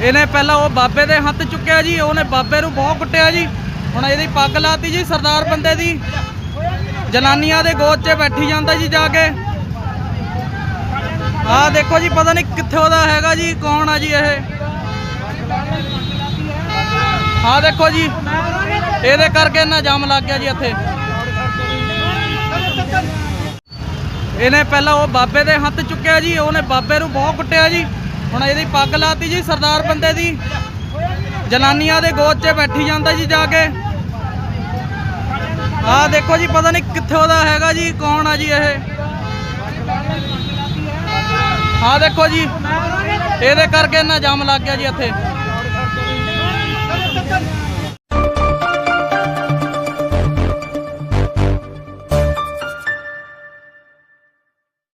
ਇਹਨੇ ਪਹਿਲਾਂ ਉਹ ਬਾਬੇ ਦੇ ਹੱਥ ਚੁੱਕਿਆ ਜੀ, ਉਹਨੇ ਬਾਬੇ ਨੂੰ ਬਹੁਤ ਕੁੱਟਿਆ ਜੀ। ਹੁਣ ਇਹਦੀ ਪੱਗ ਲਾਤੀ ਜੀ ਸਰਦਾਰ ਬੰਦੇ ਦੀ, ਜਨਾਨੀਆਂ ਦੇ ਗੋਦ 'ਚ ਬੈਠੀ ਜਾਂਦਾ ਜੀ ਜਾ ਕੇ। ਆਹ ਦੇਖੋ ਜੀ, ਪਤਾ ਨਹੀਂ ਕਿੱਥੋਂ ਦਾ ਹੈਗਾ ਜੀ, ਕੌਣ ਆ ਜੀ ਇਹ। ਆਹ ਦੇਖੋ ਜੀ, ਇਹਦੇ ਕਰਕੇ ਇਹਨਾਂ ਜਾਮ ਲੱਗ ਗਿਆ ਜੀ ਇੱਥੇ। ਇਹਨੇ ਪਹਿਲਾਂ ਉਹ ਬਾਬੇ ਦੇ ਹੱਥ ਚੁੱਕਿਆ ਜੀ, ਉਹਨੇ ਬਾਬੇ ਨੂੰ ਬਹੁਤ ਕੁੱਟਿਆ ਜੀ। ਹੁਣ ਇਹਦੀ ਪੱਗ ਲਾਤੀ ਜੀ ਸਰਦਾਰ ਬੰਦੇ ਦੀ, ਜਨਾਨੀਆਂ ਦੇ ਗੋਦ 'ਚ ਬੈਠੀ ਜਾਂਦਾ ਜੀ ਜਾ ਕੇ। ਆਹ ਦੇਖੋ ਜੀ, ਪਤਾ ਨਹੀਂ ਕਿੱਥੋਂ ਦਾ ਹੈਗਾ ਜੀ, ਕੌਣ ਆ ਜੀ ਇਹ। ਆਹ ਦੇਖੋ ਜੀ, ਇਹਦੇ ਕਰਕੇ ਇਹਨਾਂ ਜਾਮ ਲੱਗ ਗਿਆ ਜੀ ਇੱਥੇ।